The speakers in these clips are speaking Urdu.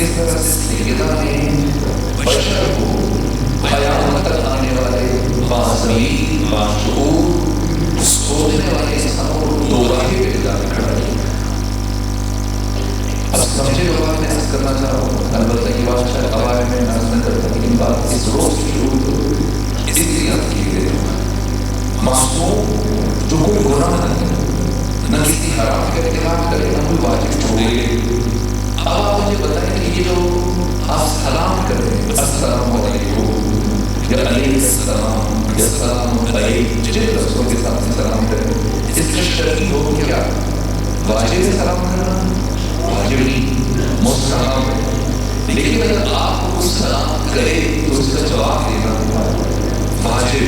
کس طرح سے سیدہ نے بشر کو قیامت تک آنے والے باضمیر باشعور سوچنے والے انسانوں کو دو راہی پہ کھڑا کیا. اب سمجھے جو بات میں عرض کرنا چاہ رہا ہوں، البتہ یہ بات شاید قواعد میں عرض نہ کرتا، لیکن بات اس روز کی شروع اس لیے عرض کی گئی ہے. معصوم جو کوئی گناہ نہ کرے، نہ کسی حرام کا ارتکاب کرے، نہ کوئی واجب چھوڑے. اب آپ مجھے بتائیں کہ یہ جو آپ سلام کر رہے ہیں، السلام علیکم یا علیہ السلام یا السلام علیکم، جن لفظوں کے ساتھ سلام کریں، اس کا شرعی ہو کیا؟ واجب سلام کرنا واجب نہیں، مستحب ہے. لیکن اگر آپ کو سلام کرے تو اس کا جواب دینا واجب.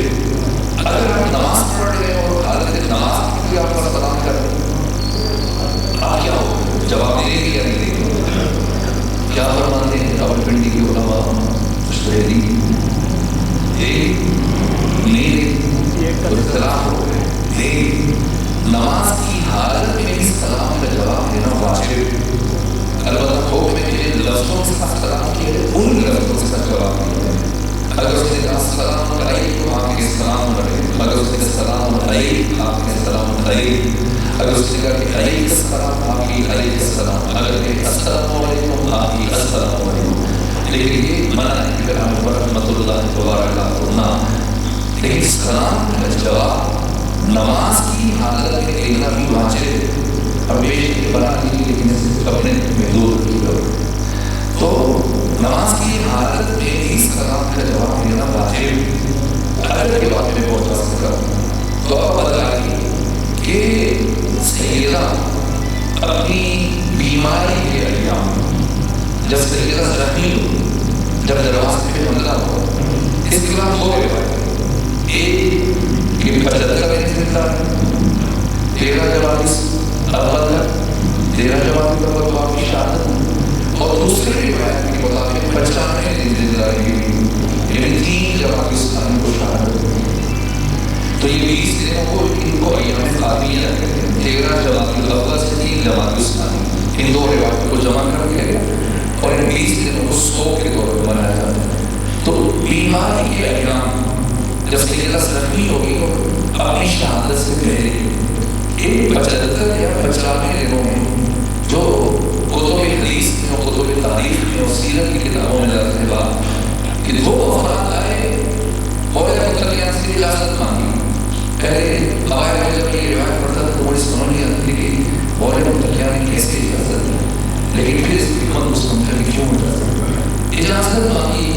اگر آپ نماز پڑھ رہے ہیں اور حالت نماز کی آپ پر سلام کر رہے ہیں، آپ کیا ہو جواب دیں گے یا نہیں دیں گے؟ کیا فرماتے ہیں راولپنڈی کے علماء مشتری نہیں اختلاف ہو گئے. لیکن نماز کی حالت میں اس سلام کا جواب دینا واجب. البتہ حکم میں جن لفظوں کے ساتھ سلام کیا ہے ان لفظوں کے ساتھ جواب دیا ہے. اگر اس نے کہا السلام علیکم آپ کے سلام علیکم، اگر اس نے کہا السلام علیکم آپ کے سلام علیکم، اگر اس نے کہا کہ علیکم السلام آپ کی علیکم السلام، اگر کہ السلام علیکم آپ کی السلام علیکم. لیکن یہ منع ہے کہ ہم پر رحمۃ اللہ تبارک نہ. لیکن سلام کا جواب نماز کی حالت میں دینا بھی واجب ہے. اب یہ بنا نہیں لیکن اسے اپنے محدود کی ضرورت. تو نماز کی حالت میں ہی سلام کا جواب دینا واجب. اگر کے بات میں پہنچا سکا تو اب بتائیے کہ سیدہ اپنی بیماری کے ایام جب سیدہ زخمی ہو، جب دروازے پہ حملہ ہوا، اس کے بعد ہو گئے بات ایک کہ 75 کا انتظار ہے، 13 جوابیس اول تک 13 جوابی کا بات کی شہادت، اور دوسرے روایت کے مطابق 95 انتظار یعنی 3 جوابیس آنے کو شہادت. تو یہ 20 دنوں کو ان کو ایام قابلیہ کہتے ہیں. 13 جوابی اول سے 3 جوابی ثانی، ان دو روایتوں کو جمع کر دیا اور ان 20 دنوں کو 100 کے طور پر منایا جاتا ہے. تو بیماری کے ایام جب سیدہ زخمی ہوگی تو اپنی شہادت سے پہلے ان 75 یا 95 دنوں میں جو کتب حدیث میں اور کتب تاریخ میں اور سیرت کی کتابوں میں جاتے ہیں بات کہ دو افراد آئے اور متقیان سے اجازت مانگی. پہلے قواعد میں جب یہ روایت پڑھتا تھا تو بڑی سمجھ نہیں آتی کہ بولے متقیان نے کیسے اجازت دی، لیکن پھر اس حکمت کو سمجھا کہ کیوں اجازت مانگی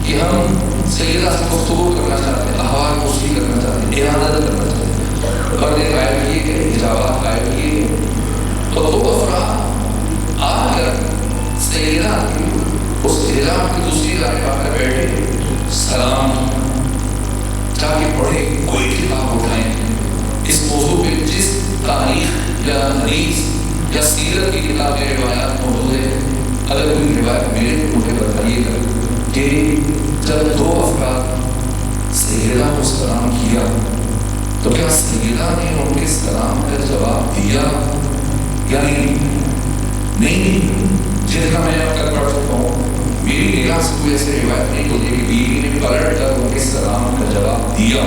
کہ ہم سیدہ سے گفتگو کرنا چاہتے ہیں، احوال پوچھی کرنا چاہتے ہیں، اعادت کرنا چاہتے ہیں. اور نے قائم کیے کہ اجابات قائم کیے تو دو افراد آ کر سیدہ کی اس حجاب کی دوسری جانب آ کر بیٹھے، سلام جا کے پڑھے، کوئی کتاب اٹھائیں اس موضوع پہ جس تاریخ یا حدیث یا سیرت کی کتابیں روایات موجود ہے. اگر کوئی روایت میرے مجھے بتائیے گا کہ جب دو افراد سیدہ کو سلام کیا تو کیا سیدہ نے ان کے سلام کا جواب دیا یا نہیں؟ جن کا میں اب تک پڑھ چکا ہوں میری نگاہ سے کوئی ایسے روایت نہیں ہوتی کہ بیوی نے پلٹ کر ان کے سلام کا جواب دیا.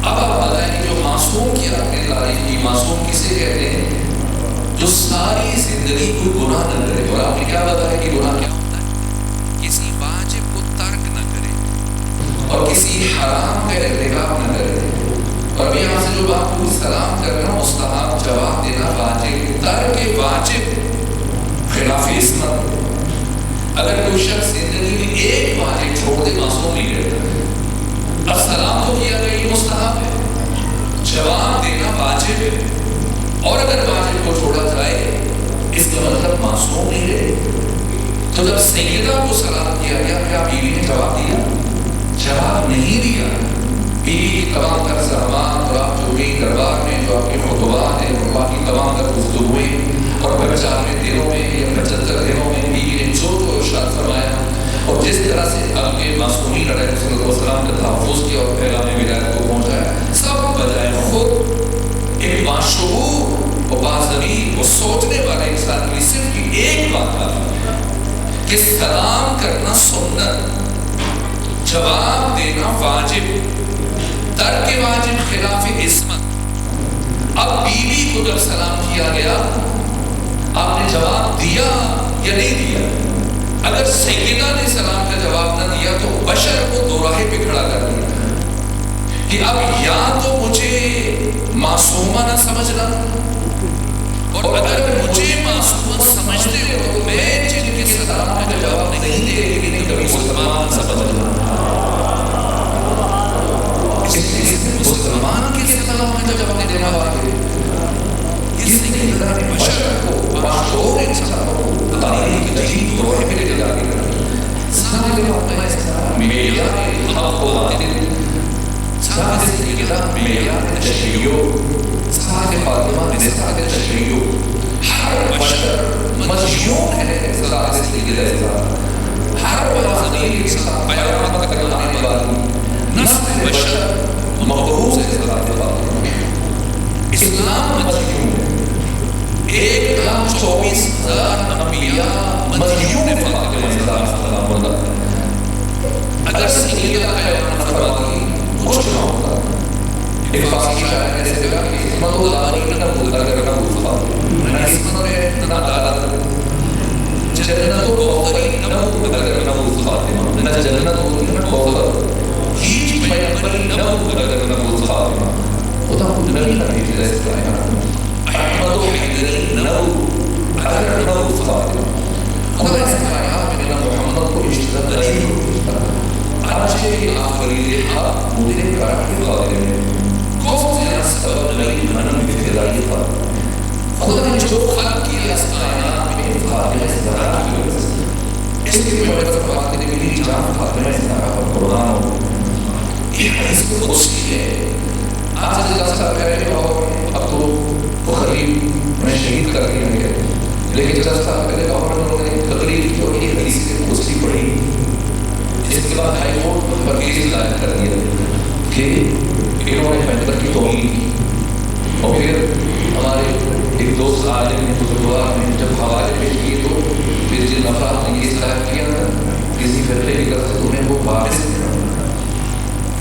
اب آپ بتائیں کہ جو معصوم کی آپ نے تعریف کی، معصوم کسے کہتے ہیں؟ جو ساری زندگی کوئی گناہ نہ کرے. اور آپ نے کیا بتایا کہ گناہ کیا ہوتا ہے؟ کسی واجب کو ترک نہ کرے اور کسی حرام کا ارتکاب نہ کرے. اور یہاں سے جو بات کو سلام کرنا مستحب، جواب دینا واجب. ترک واجب خلاف عصمت. اگر کوئی شخص زندگی میں ایک واجب چھوڑ دے معصوم نہیں رہتا. اب سلام تو کیا گیا یہ مستحب ہے، جواب دینا واجب ہے. اور اگر واجب کو چھوڑا جائے اس کا مطلب معصوم نہیں رہے. تو جب سیدہ کو سلام کیا گیا کیا بیوی نے جواب دیا؟ جواب نہیں دیا. بیوی کی تمام تر زحمات اور آپ جو بھی دربار میں جو آپ کے خطبات ہیں اور باقی تمام تر گفتگویں اور 95 دنوں میں یا 75 دنوں میں بیوی نے جو ارشاد فرمایا اور جس طرح سے آپ کے معصومین علیہ السلام کا تحفظ کیا اور پیغام ولایت کو پہنچایا، سب بجائے خود ایک باشعور اور باضمیر اور سوچنے والے انسان کی صرف ایک جواب دینا واجب، ترک واجب خلاف عصمت۔ اب بیوی کو جب سلام کیا گیا، آپ نے جواب دیا یا نہیں دیا؟ اگر سیدہ نے سلام کا جواب نہ دیا تو بشر کو دو راہے پہ کھڑا کر دیا کہ اب یا تو مجھے معصومہ نہ سمجھنا، اور اگر مجھے معصومہ سمجھتے ہو تو میں جن کے سلام کا جواب نہیں دے لیکن کبھی مسلمان سمجھنا۔ مسلمان کے سلام کا جواب نہیں دینا واجب ہے۔ اس لیے اللہ نے بشر کو معصوم انسان کو تعلیم کی تجدید دو راہے پہ لے جا کے سامنے میرا حق کو آتے ساعة الإجراء مليار تشريع ساعة فاطمة بساعة تشريع حرب بشر مجنون ہے ساعة الإجراء حرب وطنية ساعة بيانات كلام الباري نسل بشر مقروض ہے ساعة فاطمة۔ اسلام مجنون ہے، 1,24,000 انبیاء مجنون فاطمہ سلام اللہ۔ اگر سیدہ کا بیان فرماتی کچھ نہ ہوتا۔ ایک فارسی شاعر نے ایسے کہا کہ حکمت و دانی نہ بھولتا کرنا بھولتا، نہ حکمت ہے نہ عدالت، جنت و کوثری نہ بھولتا کرنا بھولتا، نہ جنت و کوثر ہیچ پیغمبری نہ بھولتا کرنا بھولتا۔ خدا خود نبی نہ بھیجا اس کائنات، احمد و حیدری نہ بھولتا کرنا بھولتا۔ خدا اس کائنات میں نہ محمد کو اشتراک نہیں بھولتا۔ آج کے آخری حق مدیر کار کے خاطر میں کون سے سبب نہیں منم ابتدائی تھا۔ خدا نے جو خلق کیا اس کائنات میں خاتمہ ستارہ کی وجہ سے، اس کی وجہ سے خاتمہ کے لیے جان خاتمہ ستارہ پر قرآن ہو۔ یہ حدیث کو خوشی ہے۔ آج 10 سال پہلے اور اب تو بخاری میں شہید کر دیا گیا، لیکن 10 سال پہلے اور انہوں نے تقریر کی اور یہ حدیث سے خوشی پڑھی۔ اس کے بعد ہائی کورٹ پر کیس دائر کر دیا کہ انہوں نے پیغمبر کی توہین کی، اور پھر ہمارے ایک دوست عالم نے بزرگوار نے جب حوالے پیش کیے تو پھر جن افراد نے کیس دائر کیا تھا کسی فرقے کی طرف سے انہیں وہ واپس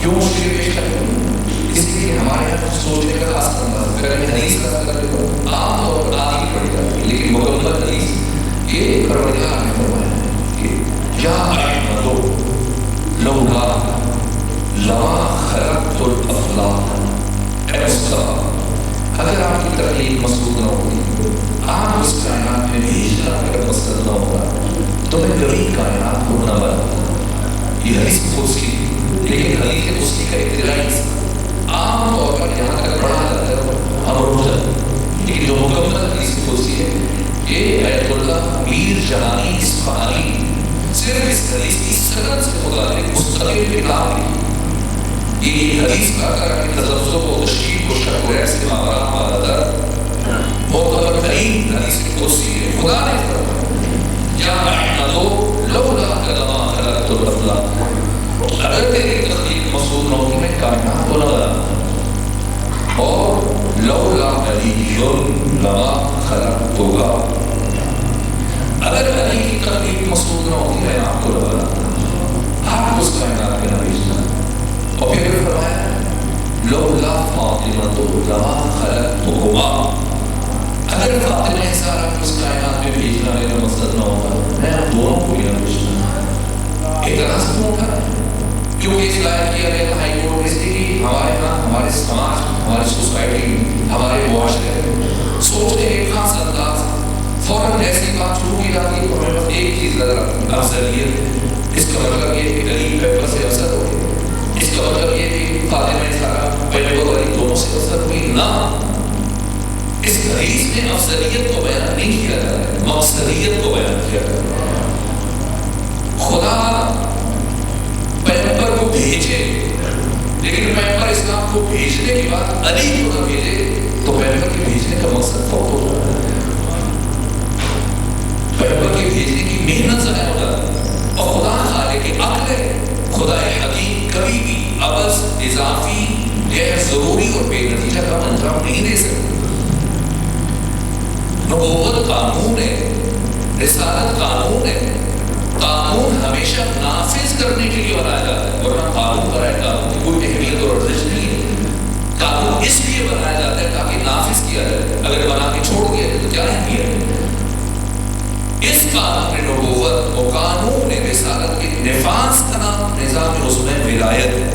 کیوں مشکل پیش کرتے ہیں؟ اس لیے ہمارے یہاں سوچنے کا خاص انداز ہے۔ اگر حدیث کا ذکر کرتے عام طور پر آدھی پڑھی جاتی ہے، لیکن مکمل حدیث یہ پروردگار نے فرمایا کہ یا احمدو لولا لما خلقت الافلاق، اے مصطفیٰ اگر آپ کی تخلیق مسعود نہ ہوتی، آپ اس کائنات میں بھیجنا اگر مقصد نہ ہوتا تو میں کبھی کائنات کو نہ بناتا۔ یہ حدیث قدسی، لیکن حدیث قدسی کا ابتدائی عام طور پر یہاں تک پڑھا جاتا ہے ہم روزہ، لیکن جو مکمل حدیث قدسی ہے یہ ایت اللہ میر جہانی اصفہانی صرف اس حدیث کی سند سے متعلق مستقل کتاب ہے۔ یہ حدیث کا کر کے تذبذب و تشکیل و شک و ریس کے مقام والا معتبر ترین حدیث قدسی ہے۔ خدا نے فرمایا یا احمدو لولا لما خلقت الافلاق، اگر تیری تخلیق مسعود نہ ہوتی میں کائنات کو نہ بناتا، اور لولا علی لما خلقتھا، اگر علی کی تخلیق مسعود نہ ہوتی میں آپ کو نہ بناتا، آپ اس کائنات میں نہ بھیجنا۔ اور پھر فرمایا لولا فاطمہ لما خلقتہما، اگر فاطمہ زہرا کو اس کائنات میں بھیجنا میرا مقصد نہ ہوتا میں آپ دونوں کو بھی نہ بھیجنا۔ اعتراض کیوں تھا؟ کیونکہ اس لائق کیا گیا تھا ہائی کورٹ اس لیے کہ ہمارے یہاں ہمارے سماج ہماری سوسائٹی ہمارے معاشرے سوچنے ایک خاص انداز فوراً ایسی بات شروع کی جاتی ہے تو ہمیں بس ایک چیز نظر آتی ہے افضلیت۔ اس کا مطلب یہ کہ علی پیغمبر سے افضل ہو گئی، اس کا مطلب یہ کہ فاطمہ زہرا پیغمبر علی دونوں سے افضل ہوئی، نہ۔ اس حدیث میں افضلیت کو بیان نہیں کیا جا رہا ہے، مقصدیت کو بیان کیا جا رہا ہے۔ خدا پیغمبر کو بھیجے، لیکن پیغمبر اسلام کو بھیجنے کے بعد علی کو نہ بھیجے تو پیغمبر کے بھیجنے کا مقصد فوت ہو جاتا ہے، پیغمبر کے بھیجنے کی محنت ضائع ہو جاتی ہے۔ اور خدا خالق عقل ہے، خدا حکیم کبھی بھی عبث، اضافی، غیر ضروری اور بے نتیجہ کام انجام نہیں دے سکتا۔ نبوت قانون ہے، رسالت قانون ہے، قانون ہمیشہ نافذ کرنے کے لیے بنایا جاتا ہے، اس قانون نبوت و قانون رسالت کے نفاذ کا نام نظام رسم ولایت ہے۔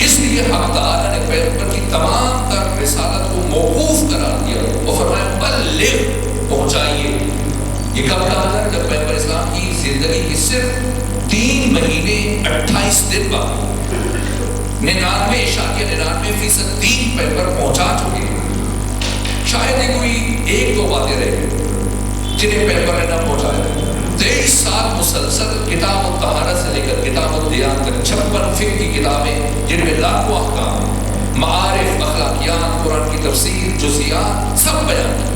اس لیے حق تعالیٰ نے پیغمبر کی تمام تر رسالت کو موقوف قرار دیا اور فرمایا بلغ، پہنچائیے۔ یہ کب کہا تھا؟ جب پیغمبر اسلام کی زندگی کی صرف 3 مہینے 28 دن بعد 99.99% دین پیغمبر پہنچا چکے ہیں۔ شاید ہی کوئی 1-2 باتیں رہے جنہیں پیغمبر نے نہ پہنچایا۔ 23 سال مسلسل کتاب الطہارت سے لے کر کتاب الدیان تک 56 فقہ کی کتابیں جن میں لاکھوں احکام، معارف، اخلاقیات، قرآن کی تفسیر، جزیات سب بیان کی۔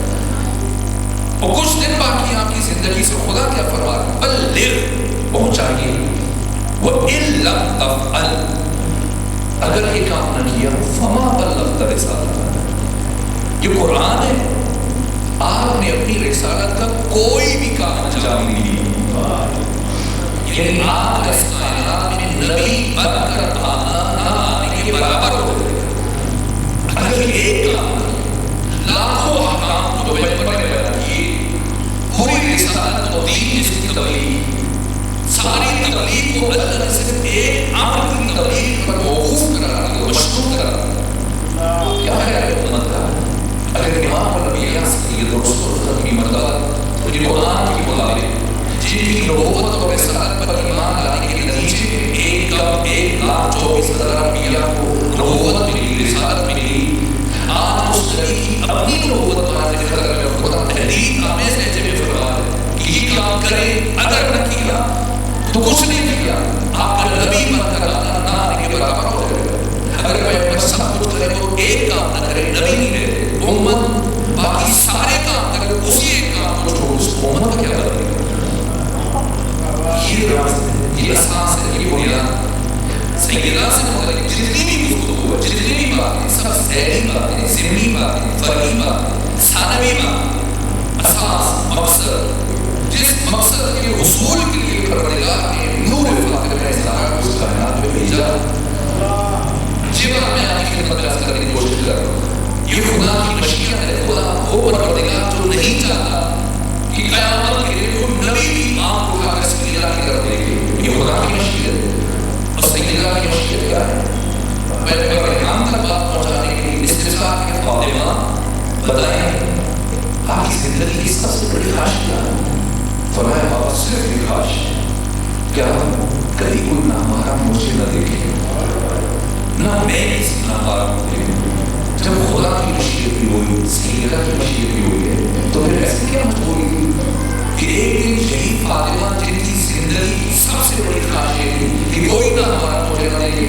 اور کچھ دن باقی آپ کی زندگی سے خدا کیا فرما رہا ہے؟ بلغ، پہنچائیے۔ وَإِن لَمْ تَفْعَلْ، اگر یہ کام نہ کیا فَمَا بَلَّغْتَ رِسَالَتَهُ، یہ قرآن ہے، آپ نے اپنی رسالت کا کوئی بھی کام انجام نہیں دیا۔ یعنی آپ کا اس کائنات میں نبی بن کر آنا نہ آنے کے برابر ہو گئے۔ اگر یہ ایک کام لاکھوں احکام جو پیغمبر نے بیان کیے، پوری رسالت و دین جس کی تبلیغ، ساری تبلیغ کو اللہ نے صرف ایک عام کی تبلیغ پر موقوف کرا دیا، مشروط کرا دیا۔ کیا خیال ہے امت کا؟ اگر امام الانبیاء سید رسول کی مرتبہ جو قرآن کی مطابق جن کی نبوت اور رسالت پر ایمان لانے کے نتیجے میں 1,24,000 انبیاء کو نبوت ملی، رسالت ملی، آپ اس نبی کی اپنی نبوت بنانے کے خطر میں خدا تحریر آمیز نے جب فرمایا کہ یہ کام کرے، اگر نہ کیا تو کچھ نہیں کیا، آپ کا نبی بن کر آنا نہ آنے کے برابر ہو جائے گا۔ اگر پیغمبر سب کچھ کرے تو ایک کام نہ کرے، نبی نہیں رہے، امت باقی سارے کام کرے، اسی ایک کام کو چھوڑ، اس امت کا کیا کرے گا؟ یہ اساس ہے، یہ بنیاد سیدنا سے مطلب جتنی بھی گفتگو ہے، جتنی بھی باتیں، سب ذہنی باتیں، ذہنی باتیں، فرعی باتیں، ثانوی باتیں، اساس، مقصد، جس مقصد کے حصول کے لیے پروردگار نے نور فاطر کا اظہار اس کائنات میں بھیجا، جب میں آپ کی خدمت عرض کرنے کی کوشش کر رہا ہوں، یہ خدا کی مشیت ہے۔ خدا وہ پروردگار جو نہیں چاہتا کہ قیامت کے لیے کوئی نبی بھی آپ کو اٹھا کر سیدنا کی طرف دیکھے، یہ خدا کی مشیت ہے۔ اور سیدنا کی مشیت کیا ہے؟ پیغمبر پیغام تک بات پہنچانے کے لیے استفسار کے فاطمہ بتائیں آپ کی زندگی کی سب سے بڑی خواہش کیا ہے؟ فرمایا بابا صرف ایک خواہش، کیا کبھی کوئی نامحرا مجھے نہ دیکھے، نہ میں کسی نامحرا کو دیکھوں۔ جب خدا کی مشیت بھی ہوئی، سیدنا کی مشیت بھی ہوئی ہے، تو پھر ایسے کیا مجبوری تھی کہ ایک دن یہی فاطمہ جن کی زندگی کی سب سے بڑی خواہش یہ تھی کہ کوئی نہ ہمارا مجھے نہ دیکھے،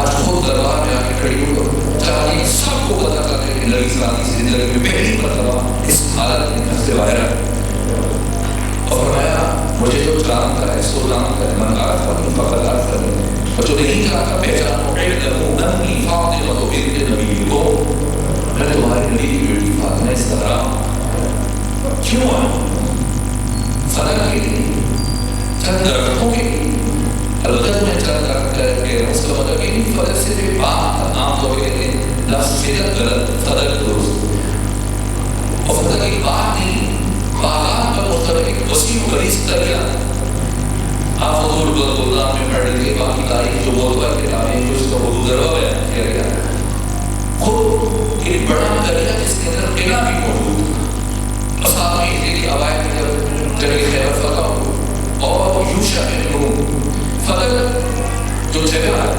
آج خود دربار میں آ کے کھڑی ہو کر چاہیے سب کو پتہ کرنے کہ نبی صلی اللہ علیہ وسلم کی زندگی میں پہلی مرتبہ اس حالت میں گھر سے باہر آئے اور فرمایا مجھے جو جانتا ہے سو جانتا ہے، من عرف فقد عرفنی، اور جو نہیں جانتا پہچانو علمہ انی فاطمہ بنت نبی کو، میں تمہارے نبی کی بیٹی فاطمہ اس طرح کیوں آئے؟ فضل کے لیے، چند درختوں کے لیے، البتہ میں چند درخت کہہ رہا ہوں، اس کا مطلب یہ نہیں فضل سے بھی بات عام طور پہ کہتے ہیں لفظ فضل غلط، فضل درست، اور فضل کی بات نہیں، باغات پر مختلف ایک وسیع و غلیظ دریا، آپ حضور اللہ میں پڑھ لیجیے باقی تاریخ جو موضوع کتابیں جو اس کا وضو ذرا بیان کیا گیا ہے، خود ایک بڑا دریا جس کے اندر قلعہ بھی موجود، اور ساتھ میں ہجری کی آبائے میں جب جنگ خیبر فتح ہو اور یوشع بن نون فضل جو جگہ ہے،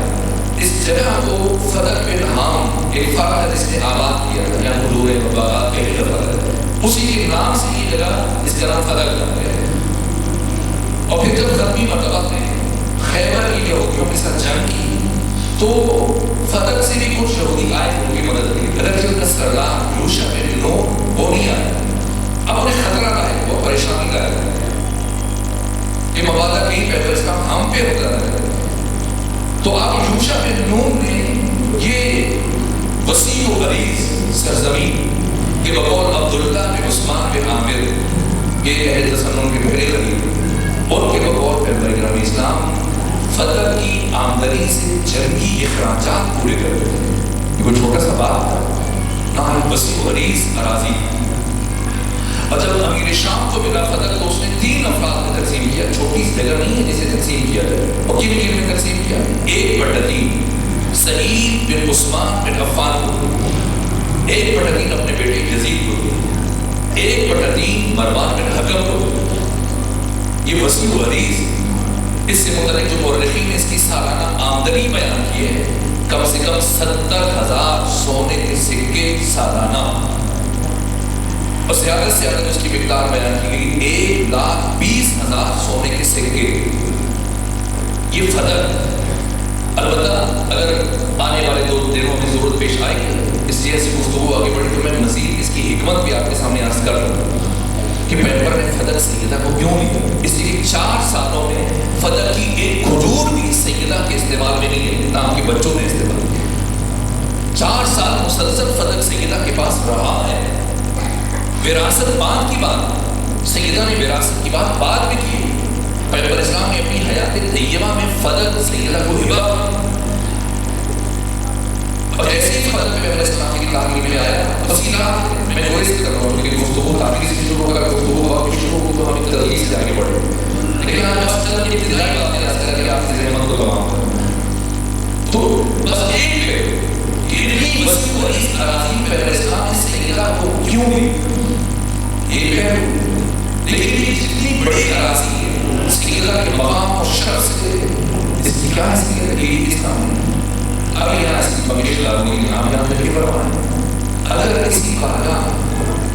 اس جگہ کو فضل بن حام ایک فرد ہے جس نے آباد کیا تھا، یہاں حضور باغات پہلی دفعہ ہے، اسی کے نام سے یہ جگہ اس کا نام فضل بن گیا ہے۔ اور پھر جب ختمی مرتبہ نے خیبر کی یہودیوں کے ساتھ جنگ کی تو فضل سے بھی کچھ یہودی آئے ان کی مدد کی، لیکن کا سردار یوشع بن نون وہ نہیں آئے، اب انہیں خطرہ رہا ہے، وہ پریشانی رہا ہے کہ مبادہ کہیں پہ اس کا ہم پہ ہوتا ہے، تو اب یوشع بن نون نے یہ وسیع و غلیظ سرزمین کہ بقول عبداللہ بن عثمان بن عامر یہ اہل تسنن کے پہلے غریب، اور کے بقول پیغمبر اسلام فضل کی آمدنی سے جنگی اخراجات پورے کر دیتے ہیں۔ یہ کوئی چھوٹا سا بات تھا، نہ وسیع و غلیظ اراضی، اور جب امیر شام کو ملا فتح تو اس نے 3 افراد میں تقسیم کیا. چھوٹی سی جگہ نہیں ہے جسے تقسیم کیا جائے. اور کن کن میں تقسیم کیا؟ 1/3 سعید بن عثمان بن عفان کو، 1/3 اپنے بیٹے یزید کو، 1/3 مروان بن حکم کو. یہ وسیع حدیث. اس سے متعلق جو مورخین نے اس کی سالانہ آمدنی بیان کی ہے، کم سے کم 70,000 سونے کے سکے سالانہ، اور زیادہ سے زیادہ اس کی مقدار بیان کی گئی 1,20,000 سونے کے سکے. یہ فتح. البتہ اگر آنے والے 2 دنوں میں ضرورت پیش آئے گی اس جیسی گفتگو آگے بڑھی تو میں مزید اس کی حکمت بھی آپ کے سامنے عرض کر رہا ہوں کہ پیغمبر نے فتح سیدہ کو کیوں لیا. اس لیے 4 سالوں میں فتح کی ایک کھجور بھی سیدہ کے استعمال میں نہیں ہے، نام کے بچوں نے استعمال کیا. 4 سال مسلسل فتح سیدہ کے پاس رہا ہے. وراثت بعد کی بات، سیدہ نے وراثت کی بات بعد میں کی. پیغمبر اسلام نے اپنی حیات طیبہ میں فتح سیدہ کو ہبا، اور ایسے ہی فتح میں پیغمبر اسلام کی تعلیم میں آیا. تفصیلات میں جو اس کر رہا ہوں کہ گفتگو تعلیم سے شروع کر گفتگو اور شروع کو تو ہمیں تدریس سے آگے بڑھے. لیکن آج آپ چند کی ابتدائی باتیں عرض کر کے آپ کی رحمت کو تمام کریں تو بس ایک ہے کہ اتنی وسیع و عریض اراضی میں پیغمبر اسلام نے سیدہ کو کیوں دی. یہ ہے لیکن یہ جتنی بڑی اراضی ہے سیدہ کے مقام اور شرف سے اس کی کیا حیثیت ہے کہ اسلام ہے. اب یہاں اس کی مگیش لاغنی کی نام یہاں تک پروان ہے. اگر کسی بارگاہ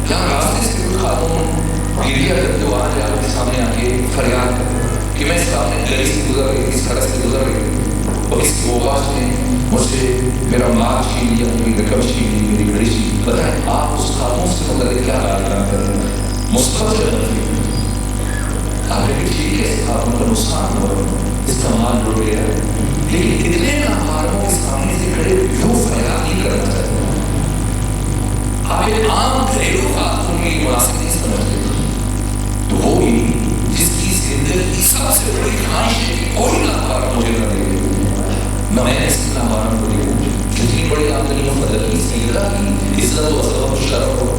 یہاں راستے سے کوئی خاتون گریہ کرتے ہو آج آپ کے سامنے آ کے فریاد کر کہ میں اس سامنے گلی سے گزر رہی، اس سڑک سے گزر رہی اور اس کی اوقات نے مجھے میرا مال چھین لیا، میری رقم چھین لی، میری گھڑی چھین لی، بتائیں آپ اس خاتون سے متعلق کیا رائے کر رہے ہیں؟ مثبت جنت آپ نے بھی ٹھیک ہے خاتون کا نقصان ہو استعمال ہو گیا، لیکن اتنے نامحرموں کے سامنے سے کھڑے یوں فریاد نہیں کرنا چاہتے. آپ ایک عام گھریلو خاتون کی مناسب نہیں سمجھتے تو وہ ہی جس کی زندگی سب سے بڑی خواہش ہے کہ کوئی نامحرم مجھے نہ دے، نہ میں اس کی نامحرم کو دے. جتنی بڑی آمدنی و فضل کی سیدہ کی عزت و عظمت و شرف و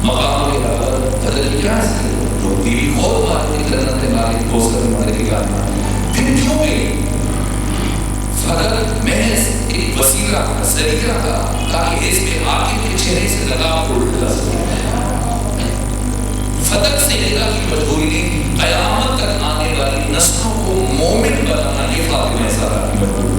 مقام و عبادت فضل کی کیا ہے جو بیوی خود مارنے کی جنت میں مالک دوست کرنے والے کی گانا پھر کیوں گئی. فضل محض ایک وسیلہ ذریعہ تھا تاکہ اس کے آگے کے چہرے سے لگاؤ کو اٹھا سکے. فتح سیدہ کی مجبوری قیامت تک آنے والی نسلوں کو مومن بنانا یہ فاطمہ زہرا کی مجبوری.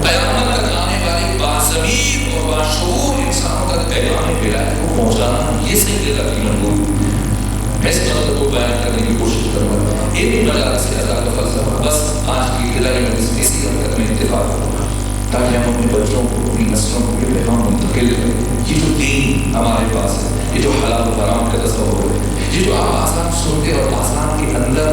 قیامت تک آنے والی باضمیر اور باشعور انسانوں تک پیغام ولایت کو پہنچانا یہ سیدہ کی مجبوری. میں اس مطلب کو بیان کرنے کی کوشش کروں گا. ایک مجالس سے ازاد و فلسفہ بس آج کی ابتدائی مجلس میں اسی حد تک میں اتفاق کروں تاکہ ہم اپنے بچوں کو اپنی نسلوں کو یہ پیغام منتقل کریں. یہ جو دین ہمارے پاس ہے، یہ جو حلال و حرام کا تصور ہے، یہ جو آپ آسان سنتے اور آسان کے اندر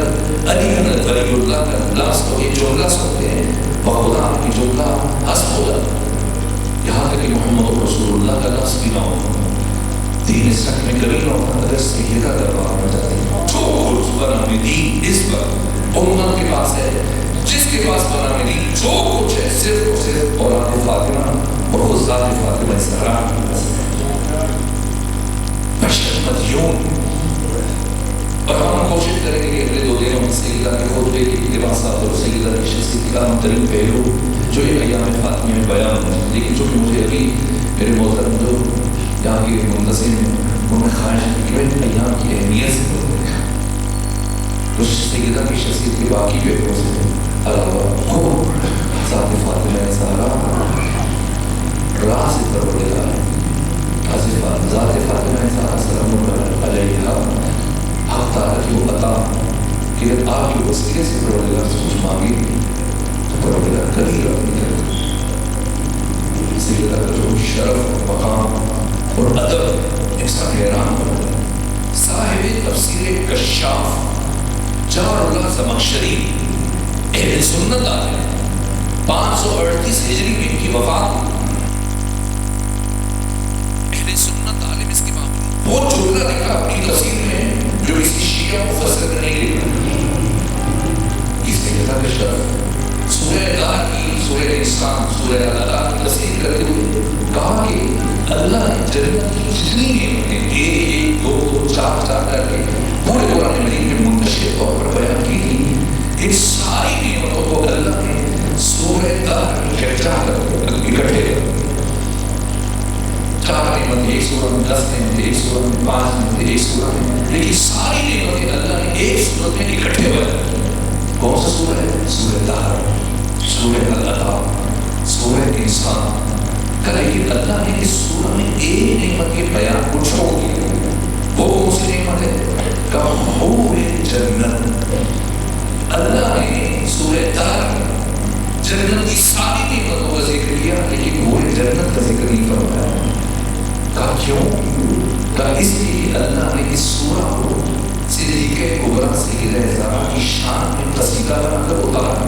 علی ولی اللہ کا لفظ کو یہ جملہ سنتے ہیں بخدا آپ کی جملہ حسب ہو جاتا ہے یہاں تک کہ محمد رسول اللہ کا لفظ بھی نہ ہو. دین اس حق میں کبھی نہ ہوتا اگر سیدہ دربار میں جاتے ہیں. جو کچھ بنا میں دین اس پر امت کے پاس ہے، جس کے پاس بنا میں دین جو کچھ ہے صرف اور صرف اولاد فاطمہ اور ذات فاطمہ زہرا کی وجہ سے. بشر مدیون. اور ہم کوشش کریں گے کہ اگلے 2 دنوں میں سیدہ کے خطبے کی اقتباسات اور سیدہ کی شخصیت کا اہم ترین پہلو جو یہ ایام فاطمہ میں بیان ہو. لیکن چونکہ مجھے ابھی میرے محترم جو یہاں کے منتظم ہیں ان میں خواہش ہے کہ میں ایام کی اہمیت سے بولوں تو سیدہ کی شخصیت کے باقی پہلوؤں سے علاوہ خوب ذات فاطمہ زہرا راز پروردگار ذات فاطمہ زہرا سلام اللہ علیہا حق تعالیٰ کی وہ عطا کہ جب آپ کے وسیلے سے پروردگار سے کچھ مانگے تو پروردگار کبھی رد نہیں کرے. سیدہ کا جو شرف مقام اور ادب انسان حیران ہو رہا ہے. صاحب تفسیر کشاف جار اللہ زمخشری اہل سنت آتے ہیں 538 ہجری میں ان کی وفات. اہل سنت عالم اس کے باوجود وہ جملہ لکھا اپنی تفسیر میں جو کسی شیعہ مفسر نے نہیں لکھا. اس سیدہ کا شرف سورہ دار کی سورہ انسان سورہ اللہ کی تفسیر کرتے ہوئے کہا کہ اللہ نے جنت کی جتنی نعمتیں ایک ایک دو دو چار چار کر کے پورے قرآن مجید میں منتشر طور پر بیان کی تھی، ان ساری نعمتوں کو اللہ نے سورہ دہر میں اکٹھے کر چار نعمتیں ایک سورہ میں، 10 نعمتیں ایک سورہ میں، 5 نعمتیں ایک سورہ میں، لیکن ساری نعمتیں اللہ نے ایک سورت میں اکٹھے بیان کی۔ کون سا سورہ ہے؟ سورہ دہر، سورہ اللہ، سورہ انسان۔ لیکن اللہ نے اس سورہ میں ایک نعمت کے بیان کو چھوڑ دیا، وہ کون سی نعمت ہے؟ حور جنت۔ اللہ نے سورہ دہر جنت کی ساری نعمتوں کا ذکر کیا لیکن حور جنت کا ذکر نہیں فرمایا۔ کہا کیوں؟ کہا اس لیے اللہ نے اس سورہ کو صدیق کبریٰ سیدہ زہرا کی شان میں قصیدہ بنا کر اتارا،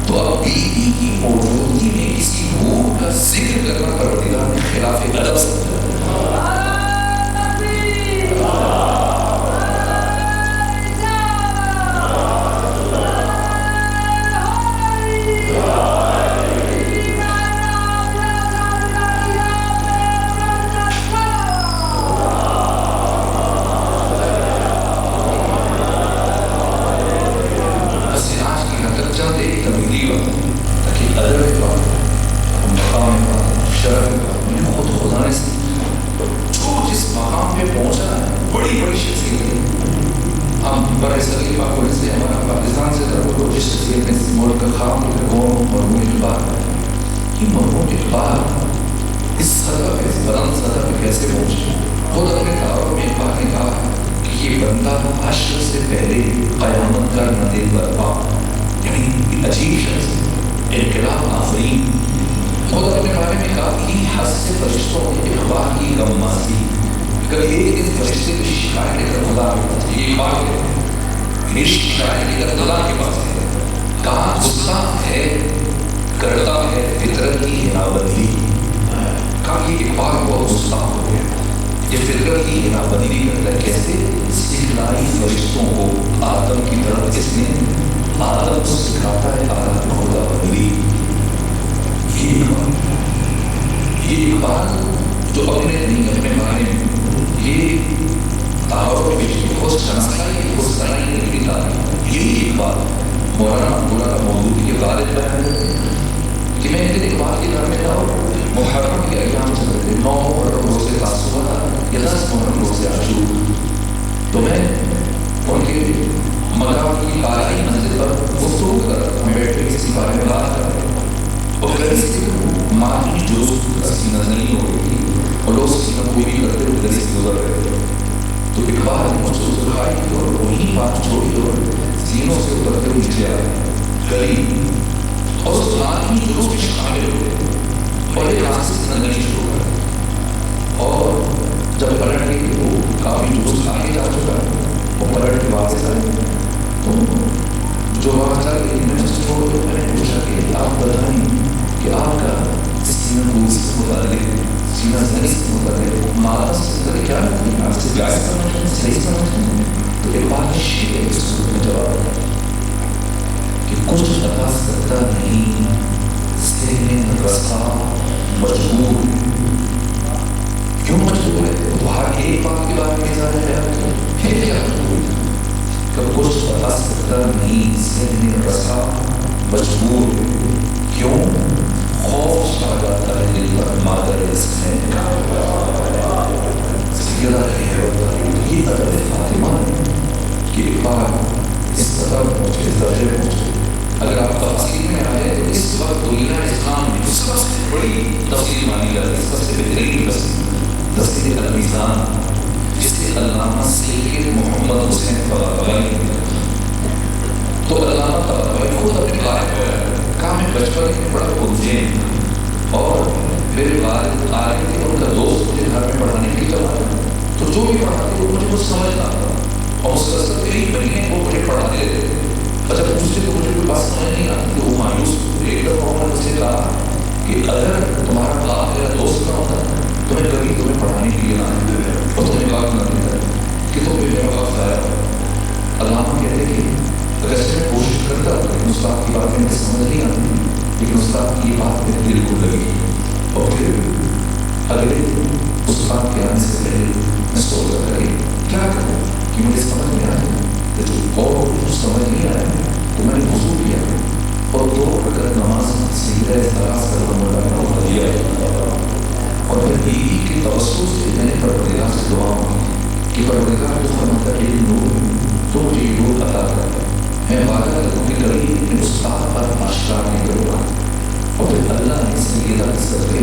تو اب بیوی کی موجودگی میں کسی حور کا ذکر کرنا پروردگار نے خلاف ادب سمجھا۔ لیکن استاد کی بات میرے دل کو لگی اور پھر اگلے استاد کے آنے سے پہلے میں سوچ رہا کہ کیا کروں کہ مجھے سمجھ میں آئے اور سمجھ نہیں آیا تو میں نے وضو کیا اور 2 رکعت نماز سجدہ استراحت کرنا دیا اور پھر بیوی کے توسط سے میں نے پروردگار سے دعا مانگی کہ پروردگار تو فرماتا ہے نور تو مجھے یہ نور عطا کر میں وعدہ کروں کہ کبھی اپنے استاد پر آشکار نہیں کروں گا اور پھر اللہ نے سیدہ کے صدقے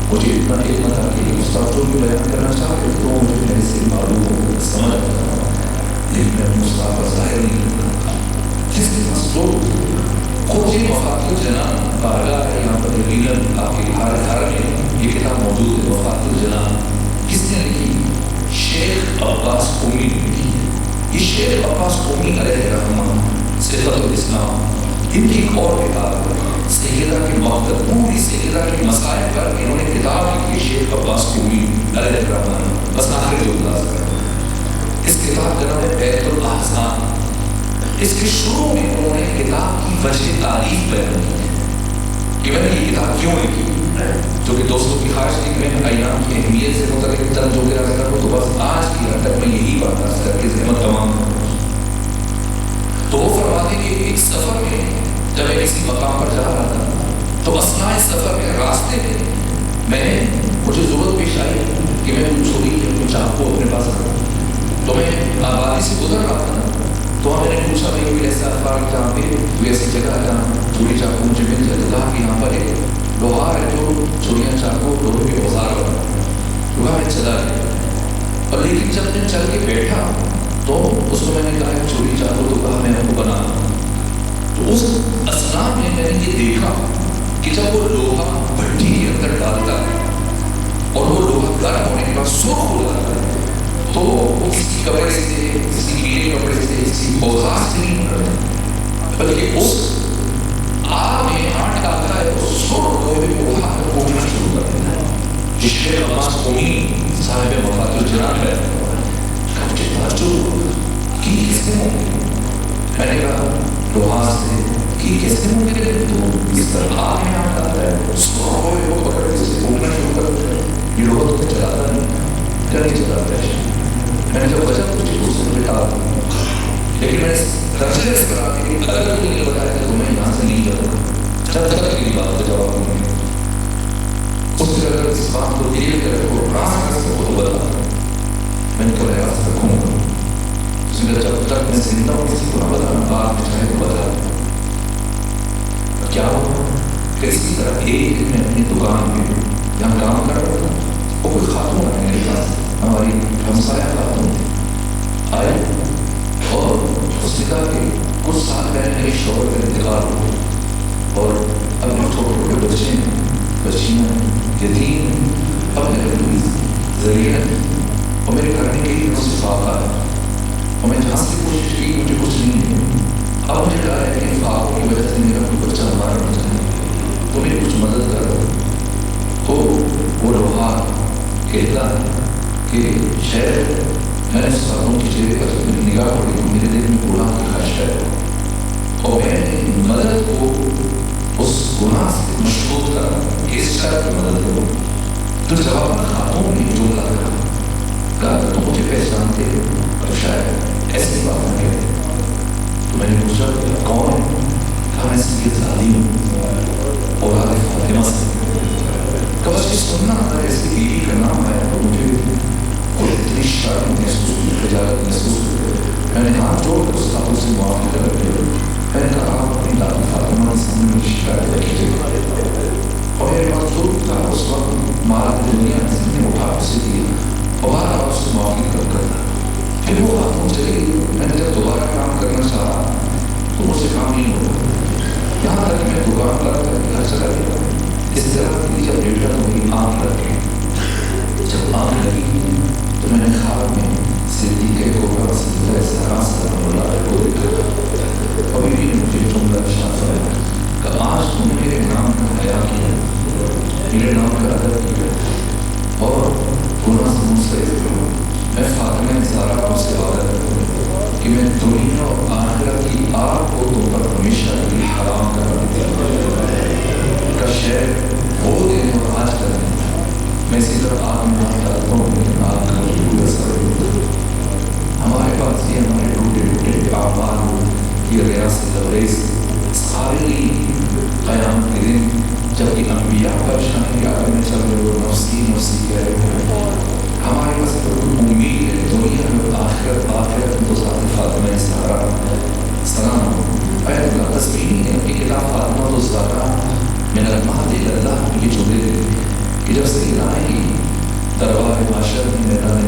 مجھے اتنا علم تھا کہ استاد جو بھی بیان کرنا چاہتے تو مجھے میرے سے معلوم ہو سمجھ آتا لیکن میں اپنے استاد پر ظاہر نہیں کرتا جس کے پاس لوگ خود ہی وفات الجنان بارگاہ ہے یہاں پر یقیناً آپ کے گھر میں یہ کتاب موجود ہے وفات الجنان کس نے لکھی شیخ عباس قومی نے لکھی یہ شیخ عباس قومی علیہ الرحمہ صفت الاسلام ان کی ایک اور کتاب ہے سیدہ کی محبت پوری سیدہ کی مسائل پر انہوں نے کتاب لکھی شیخ عباس قومی علیہ الرحمہ بس آخر جو انداز کر اس کتاب کا نام ہے بیت الاحزان اس کے شروع میں انہوں نے کتاب کی وجہ تعریف بیان کی کہ میں نے یہ کتاب کیوں لکھی جو کہ دوستوں کی خواہش تھی کہ میں ایام کی اہمیت سے متعلق چند جو کہ رکھتا ہوں تو بس آج کی حد تک میں یہی برداشت کر کے زحمت تمام کروں تو وہ فرماتے کہ ایک سفر میں جب میں کسی مقام پر جا رہا تھا تو اثناء سفر میں راستے میں مجھے ضرورت پیش آئی کہ میں کچھ چھری یا کچھ چاقو اپنے پاس رکھوں تو میں آبادی سے گزر رہا تھا تو میں نے پوچھا بھائی کوئی ایسا اخبار جہاں پہ کوئی ایسی جگہ ہے جہاں چھری چاقو مجھے مل جائے تو کہا کہ یہاں پر ایک لوہار ہے جو چھریاں چاقو لوہے کے اوزار بنا تو کہا میں چلا گیا اور لیکن جب میں چل کے بیٹھا تو اس کو میں نے کہا چھری چاقو تو کہا میں آپ کو بنا تو اس اثناء میں نے یہ دیکھا کہ جب وہ لوہا بھٹی کے اندر ڈالتا ہے اور وہ لوہا گرم ہونے کے بعد سرخ ہو جاتا ہے تو وہ کسی کپڑے سے کسی گیلے کپڑے سے کسی اوزار سے نہیں بنتا بلکہ اس آگ میں ہاتھ ڈالتا ہے تو سرخ لوہے کو ہاتھ پھونکنا شروع کر دیتا ہے جس شیخ عباس قومی صاحب وفات الجنان ہے مجھے تعجب کہ یہ کس نے ممکن میں نے کہا لوہار سے کہ کس نے ممکن ہے تو اس طرح آگ میں ہاتھ ڈالتا ہے سرخ لوہے کو پکڑ کے اسے پھونکنا شروع کر دیتا ہے یہ لوہا تو چلاتا نہیں کیا نہیں چلاتا ہے میں نے جب وجہ پوچھی تو اس نے بتا لیکن میں درجے سے کرا کہ اگر تو نہیں بتایا تو میں یہاں سے نہیں جاتا جب تک میری بات کا جواب نہیں ہے اس سے اگر اس بات کو دل کر کو راست کر سکو تو بتا میں نے تو راست رکھوں گا اس نے جب تک میں زندہ ہوں کسی کو نہ بتانا بعد میں چاہے تو بتا کیا ہوا کہ اسی طرح ایک دن میں اپنی دکان میں جہاں کام کر رہا تھا وہ کوئی خاتون ہے میرے پاس ہماری ہمسایہ خاتون آئے اور اس نے کہا کہ کچھ سال پہلے میرے شوہر کا انتقال ہو اور اب میرے چھوٹے چھوٹے بچے ہیں بچیاں یتیم اب میرے ذریعہ اور میرے گھر میں کئی دنوں سے فاقہ ہے اور میں جہاں سے کوشش کی مجھے کچھ نہیں ہے اب مجھے ڈر ہے کہ فاقوں کی وجہ سے میرا کوئی بچہ ہمارا بن جائے تو میری کچھ مدد کر تو وہ لوہار کہتا ہے کہ شاید میں نے ساتھوں کی چہرے پر میری نگاہ پڑی تو میرے دل میں گناہ کی خواہش ہے اور میں نے مدد کو اس گناہ سے مشغول کرا کہ اس طرح کی مدد کروں تو جواب خاتون نے جملہ کہا تو مجھے پہچانتے تو شاید ایسی بات نہ کہتے تو میں نے پوچھا کون ہے کہا میں سید زادی ہوں اولاد فاطمہ سے کبھی یہ سننا تھا ایسی بیوی کا نام آیا تو مجھے کوئی اتنی شرم محسوس ہوئی خجالت محسوس ہوئی میں نے ہاتھ جوڑ کر استادوں سے معافی طلب کی میں نے کہا آپ اپنی دادی فاطمہ کے سامنے میری شکایت رکھیے اور میرے پاس ضرور تھا اس وقت مال دنیا نے اٹھا اسے دیا اور بار آپ سے معافی طلب کرتا پھر وہ خاتون چلی گئی میں نے جب دوبارہ کام کرنا چاہا تو مجھ سے کام نہیں ہوتا یہاں تک کہ میں دکان پر گھر چلا گیا اس طرح کی جب لیٹر ہوئی آنکھ لگی جب آنکھ لگی تو میں نے خواب میں صدیقے کو رسول اللہ صلی اللہ علیہ وسلم کو دیکھا ابھی بھی مجھے جملہ ارشاد فرمایا کہ آج تم نے میرے نام کا حیا کیا میرے نام کا ادب کیا اور گناہ سے منصرف کرو میں فاطمہ زہرا کو سے وعدہ کروں کہ میں دنیا اور آخرت کی آگ کو تم پر ہمیشہ کے لیے حرام کرا دیا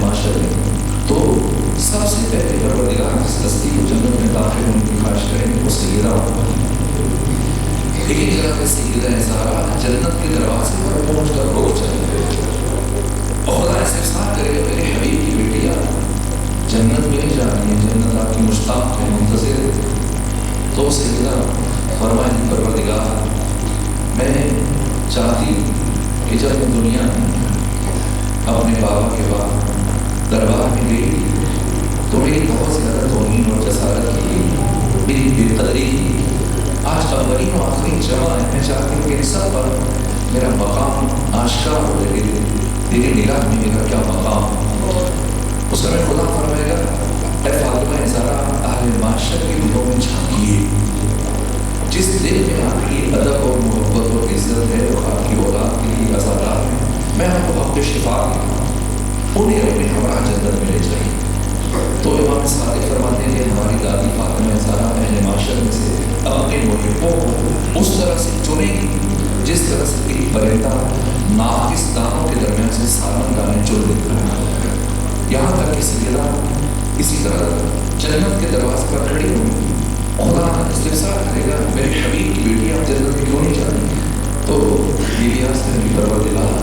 معاشر میں، تو سب سے پہلے پروردگار جس ہستی کو جنت میں داخل ہونے کی خواہش کریں گے وہ سیدہ ہوگا. لیکن جناب سیدہ زہرا جنت کے دروازے پر پہنچ کر رو چلے اور خدا استفسار کرے گا میرے حبیب کی بیٹی آپ جنت میں نہیں جا رہی ہے، جنت آپ کی مشتاق ہے، منتظر ہے. تو سیدہ فرمائے پروردگار میں چاہتی کہ جب میں دنیا میں اپنے بابا کے بعد دربار میں گئی تو میری بہت زیادہ توہین اور جسارت کی، میری بے قدری کی. آج اولین و آخرین جمع ہے، میں چاہتی ہوں کہ ان سب پر میرا مقام آشکار ہو جائے گی. تیری نگاہ میں میرا کیا مقام. اس میں خدا فرمائے گا اے فاطمہ زہرا اہل معاشر کے دلوں میں جھانکیے. جس دل میں آپ کی ادب اور محبت اور عزت ہے اور آپ کی اولاد کے لیے عزادار ہے، میں آپ کو حق شفا دوں، انہیں اپنے ہمراہ جنت میں لے جائیں. تو امام صادق فرماتے ہیں کہ ہماری دادی فاطمہ زہرا اہل معاشر میں سے اپنے محبوں کو اس طرح سے چنے گی جس طرح سے ایک پرندہ ناقص دانوں کے درمیان سے سالم دانے چن لیتا ہے. یہاں تک کہ سیدہ اسی طرح جنت کے دروازے پر کھڑی ہوئی، خدا استفسار کرے گا میرے حبیب کی بیٹی آپ جنت میں کیوں نہیں جا رہی. تو یہ عرض کریں پروردگار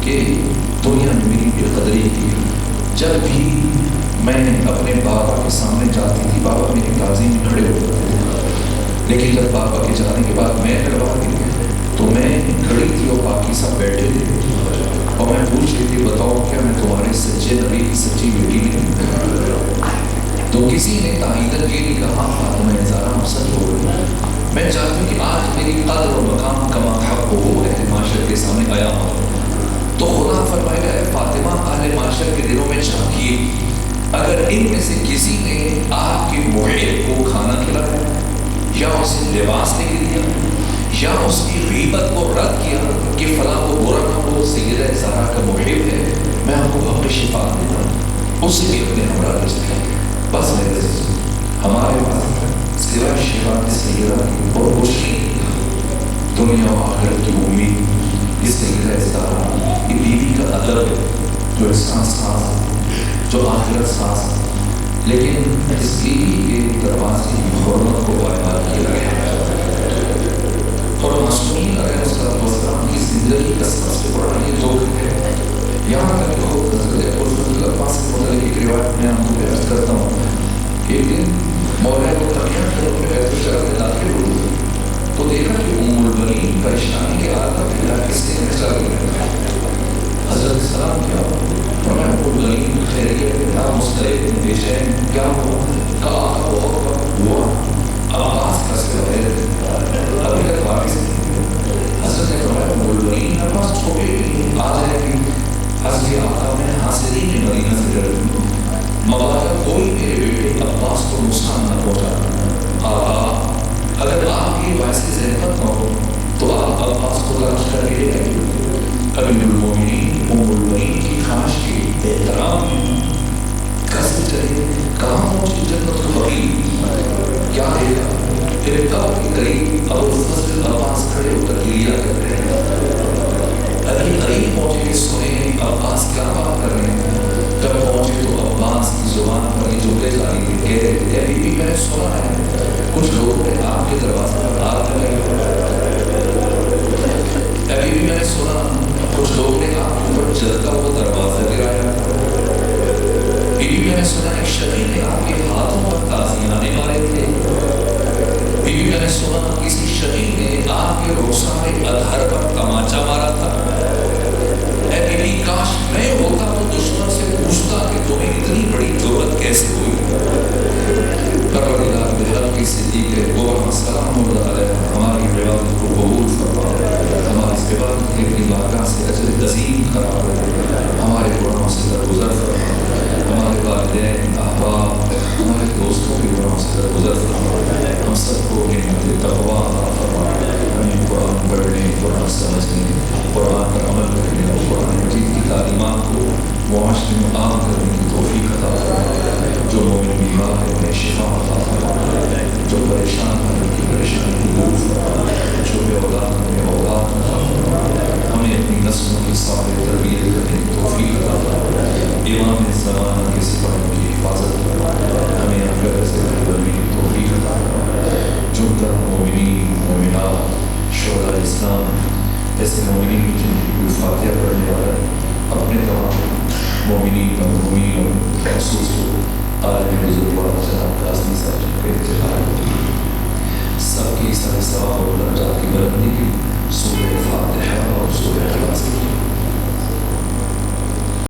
کہ دنیا میں میری بے قدری کی، جب بھی میں اپنے بابا کے سامنے جاتی تھی بابا میری قاضی میں کھڑے ہوتے تھے، لیکن جب بابا کے جانے کے بعد میں دربار گئی تو میں کھڑی تھی اور باقی سب بیٹھے تھے اور میں پوچھ رہی تھی بتاؤ کیا میں تمہارے سچے نبی کی سچی بیٹی نہیں. تو کسی نے تائیدت یہ نہیں کہا فاطمہ زہرا ہم سچ ہو گئے. میں چاہتی ہوں کہ آج میری قدر و مقام کما حق ہو ہے معاشر کے سامنے آیا ہوں. تو خدا فرمائے گا اے فاطمہ اہل معاشر کے دلوں میں جھانکیے، اگر ان میں سے کسی نے آپ کے محب کو کھانا کھلایا یا اسے لباس دے دیا یا اس کی غیبت کو رد کیا کہ فلاں کو برا نہ ہو سیدہ زہرا کا محب ہے، میں آپ کو حق شفا دیتا ہوں، اس سے بھی اپنے ہمراہ لے جائیں. بس میرے ہمارے پاس سوائے شفا سیدہ کی اور کچھ نہیں. دنیا و آخرت کی امید اس سیدہ زہرا یہ بیوی کا ادب ہے جو انسان ساز ہے، جو آخرت ساز ہے، لیکن اس بیوی کے دروازے کی حرمت کو پائمال کیا گیا اور معصومین علیہ السلام کی زندگی کا سب سے بڑا یہ ذوق ہے. یہاں تک کہ خود حضرت عباس سے متعلق ایک روایت میں آپ کو بیان کرتا ہوں. ایک دن مولا کو تقیہ کر اپنے بیت الشرف میں داخل ہوئی تو دیکھا کہ ام البنین پریشانی کے حال کا پہلا کس نے چل گیا. حضرت سلام کیا فرمایا ام البنین خیریت کیا مستعد بے چین کیا ہوا؟ کہا بہت ہوا عباس کا سے ابھی تک باقی سے حضرت نے فرمایا ام البنین عباس چھوٹے آج ہے کہ حضرت آقا میں حاصلین مدینہ سے ڈرتی مبارک کوئی میرے بیٹے عباس کو نقصان نہ پہنچا. آقا اگر آپ کی باعث زحمت نہ ہو تو آپ عباس کو تلاش کر کے لے آئیے. امیر المومنین ام البنین کی خواہش کے احترام میں کیسے چلے کہاں پہنچی جنت الفقیر کیا دیکھا پھر کب کے قریب ابو الفضل عباس اسلام ایسے مومنین کی زندگی کو فاتحہ پڑھنے والا ہے، اپنے تمام مومنین اور مومنین اور خصوص کو عالم بزرگوار جناب قاسمی صاحب جن کا انتقال ہو گیا، سب کی سارے ثواب اور درجات کی بلندی کی سورہ